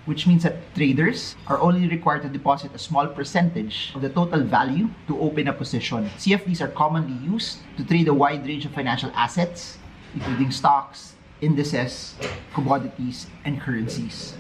which means that traders are only required to deposit a small percentage of the total value to open a position. CFDs are commonly used to trade a wide range of financial assets, including stocks, indices, commodities, and currencies.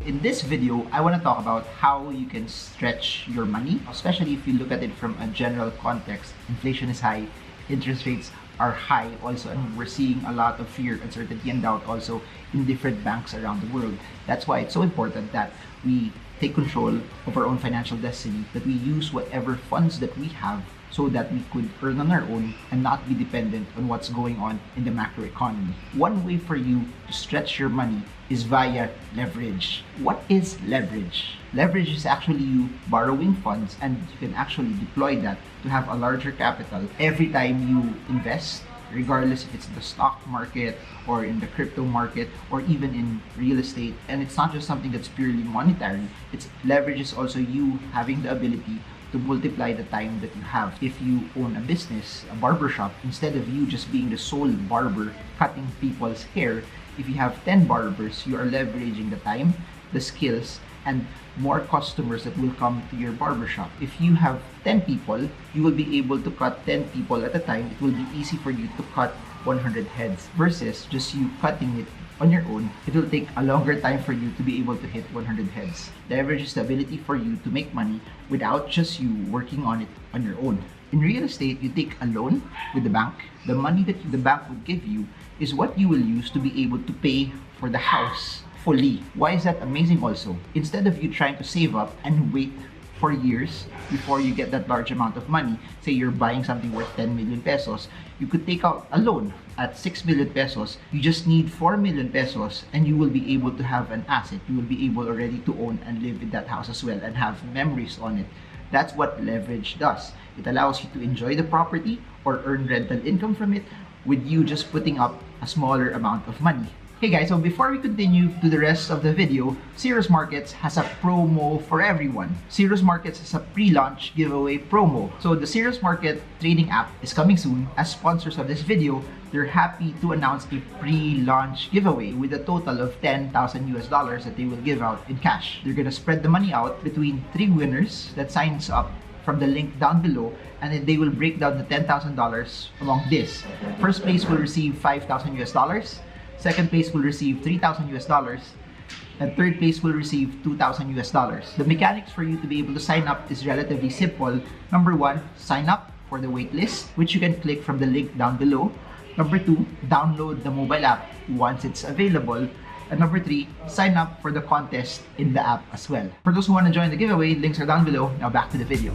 In this video, I want to talk about how you can stretch your money, especially if you look at it from a general context. Inflation is high, interest rates are high also, and we're seeing a lot of fear, uncertainty, and doubt also in different banks around the world. That's why it's so important that we take control of our own financial destiny, that we use whatever funds that we have so that we could earn on our own and not be dependent on what's going on in the macroeconomy. One way for you to stretch your money is via leverage. What is leverage? Leverage is actually you borrowing funds, and you can actually deploy that to have a larger capital every time you invest, regardless if it's the stock market or in the crypto market or even in real estate. And it's not just something that's purely monetary. It's leverage is also you having the ability to multiply the time that you have. If you own a business, a barbershop, instead of you just being the sole barber cutting people's hair, if you have 10 barbers, you are leveraging the time, the skills, and more customers that will come to your barbershop. If you have 10 people, you will be able to cut 10 people at a time. It will be easy for you to cut 100 heads versus just you cutting it on your own. It will take a longer time for you to be able to hit 100 heads. Leverage is the ability for you to make money without just you working on it on your own. In real estate, you take a loan with the bank. The money that the bank will give you is what you will use to be able to pay for the house fully. Why is that amazing also? Instead of you trying to save up and wait for years before you get that large amount of money, say you're buying something worth 10 million pesos, you could take out a loan at 6 million pesos. You just need 4 million pesos and you will be able to have an asset. You will be able already to own and live in that house as well and have memories on it. That's what leverage does. It allows you to enjoy the property or earn rental income from it with you just putting up a smaller amount of money. Hey guys, so before we continue to the rest of the video, Cerus Markets has a promo for everyone. Cerus Markets has a pre-launch giveaway promo. So the Cerus Market Trading app is coming soon. As sponsors of this video, they're happy to announce a pre-launch giveaway with a total of $10,000 that they will give out in cash. They're gonna spread the money out between 3 winners that signs up from the link down below, and then they will break down the $10,000 among this. First place will receive $5,000. Second place will receive $3,000, and third place will receive $2,000. The mechanics for you to be able to sign up is relatively simple. Number 1, sign up for the waitlist, which you can click from the link down below. Number 2, download the mobile app once it's available. And number 3, sign up for the contest in the app as well. For those who want to join the giveaway, links are down below. Now back to the video.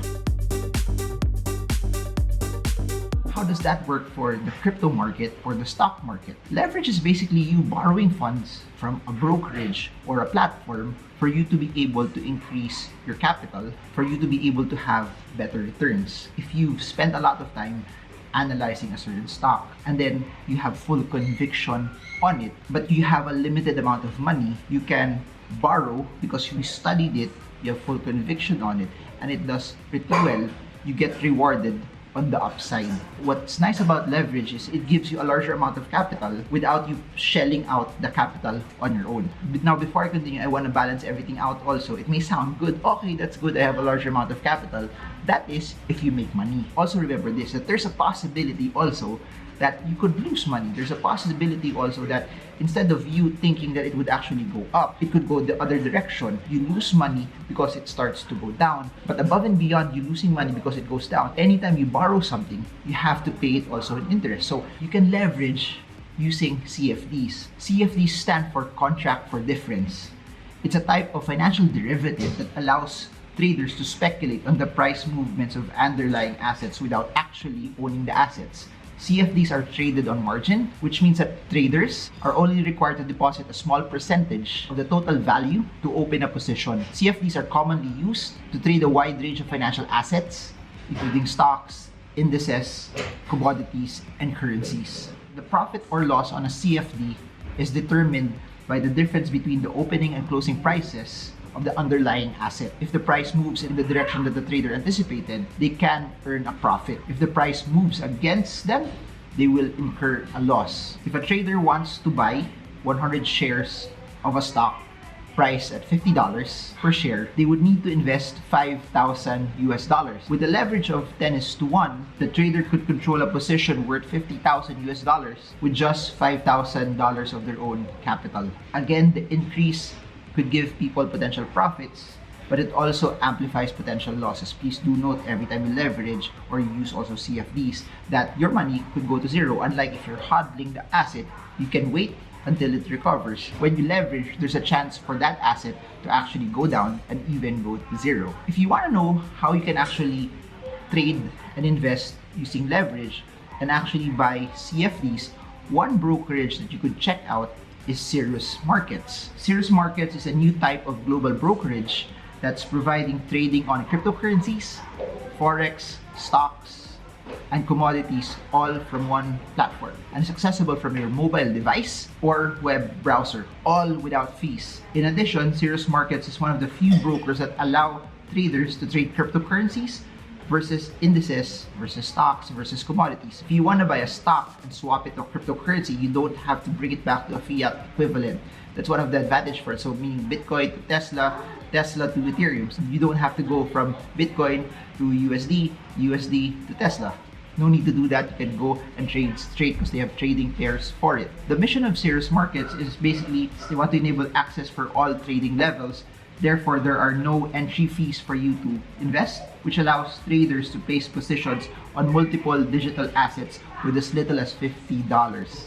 How does that work for the crypto market or the stock market? Leverage is basically you borrowing funds from a brokerage or a platform for you to be able to increase your capital, for you to be able to have better returns. If you've spent a lot of time analyzing a certain stock and then you have full conviction on it, but you have a limited amount of money, you can borrow because you studied it, you have full conviction on it, and it does pretty well. You get rewarded on the upside. What's nice about leverage is it gives you a larger amount of capital without you shelling out the capital on your own. But now, before I continue, I want to balance everything out also. It may sound good. Okay, that's good. I have a larger amount of capital. That is if you make money. Also remember this, that there's a possibility also that you could lose money. There's a possibility also that instead of you thinking that it would actually go up, it could go the other direction. You lose money because it starts to go down. But above and beyond you losing money because it goes down, anytime you borrow something, you have to pay it also in interest. So you can leverage using CFDs. CFDs stand for contract for difference. It's a type of financial derivative that allows traders to speculate on the price movements of underlying assets without actually owning the assets. CFDs are traded on margin, which means that traders are only required to deposit a small percentage of the total value to open a position. CFDs are commonly used to trade a wide range of financial assets, including stocks, indices, commodities, and currencies. The profit or loss on a CFD is determined by the difference between the opening and closing prices of the underlying asset. If the price moves in the direction that the trader anticipated, they can earn a profit. If the price moves against them, they will incur a loss. If a trader wants to buy 100 shares of a stock priced at $50 per share, they would need to invest $5,000. With a leverage of 10:1, the trader could control a position worth $50,000 with just $5,000 of their own capital. Again, the increase could give people potential profits, but it also amplifies potential losses. Please do note every time you leverage or you use also CFDs that your money could go to zero. Unlike if you're hodling the asset, you can wait until it recovers. When you leverage, there's a chance for that asset to actually go down and even go to zero. If you want to know how you can actually trade and invest using leverage and actually buy CFDs, one brokerage that you could check out is Cerus Markets. Cerus Markets is a new type of global brokerage that's providing trading on cryptocurrencies, forex, stocks, and commodities all from one platform. And it's accessible from your mobile device or web browser, all without fees. In addition, Cerus Markets is one of the few brokers that allow traders to trade cryptocurrencies versus indices, versus stocks, versus commodities. If you want to buy a stock and swap it to cryptocurrency, you don't have to bring it back to a fiat equivalent. That's one of the advantage for it. So meaning Bitcoin to Tesla, Tesla to Ethereum. So you don't have to go from Bitcoin to USD, USD to Tesla. No need to do that. You can go and trade straight because they have trading pairs for it. The mission of Cerus Markets is basically they want to enable access for all trading levels. Therefore, there are no entry fees for you to invest, which allows traders to place positions on multiple digital assets with as little as $50.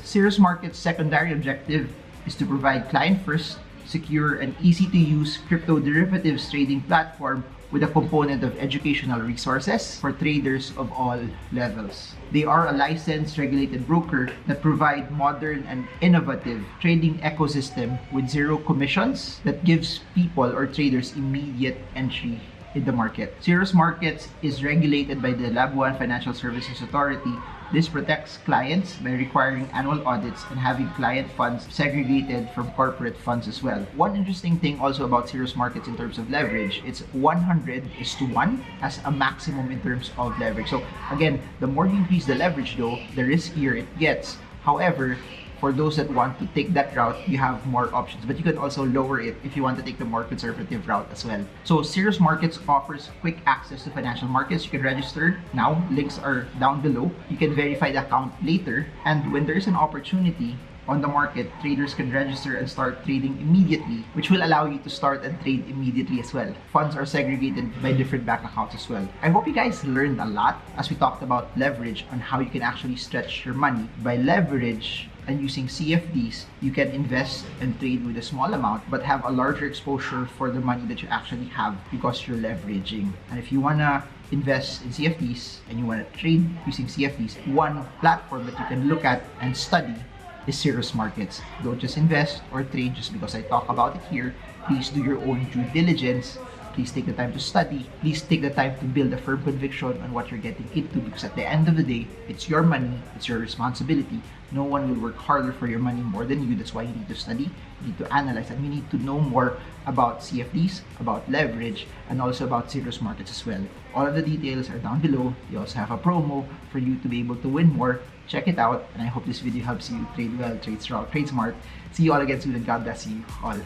Cerus Markets' secondary objective is to provide client-first, secure, and easy-to-use crypto derivatives trading platform with a component of educational resources for traders of all levels. They are a licensed regulated broker that provide modern and innovative trading ecosystem with zero commissions that gives people or traders immediate entry in the market. Cerus Markets is regulated by the Labuan Financial Services Authority. This protects clients by requiring annual audits and having client funds segregated from corporate funds as well. One interesting thing also about Cerus Markets in terms of leverage, it's 100:1 as a maximum in terms of leverage. So again, the more you increase the leverage though, the riskier it gets. However, for those that want to take that route, you have more options, but you can also lower it if you want to take the more conservative route as well. So Cerus Markets offers quick access to financial markets. You can register now, links are down below. You can verify the account later, and when there's an opportunity on the market, traders can register and start trading immediately, which will allow you to start and trade immediately as well. Funds are segregated by different bank accounts as well. I hope you guys learned a lot as we talked about leverage on how you can actually stretch your money. By leverage and using CFDs, you can invest and trade with a small amount but have a larger exposure for the money that you actually have because you're leveraging. And if you want to invest in CFDs and you want to trade using CFDs, one platform that you can look at and study is Cerus Markets. Don't just invest or trade just because I talk about it here. Please do your own due diligence. Please take the time to study. Please take the time to build a firm conviction on what you're getting into, because at the end of the day, it's your money, it's your responsibility. No one will work harder for your money more than you. That's why you need to study, you need to analyze, and you need to know more about CFDs, about leverage, and also about Cerus Markets as well. All of the details are down below. We also have a promo for you to be able to win more. Check it out, and I hope this video helps you trade well, trade strong, trade smart. See you all again soon, and God bless you all.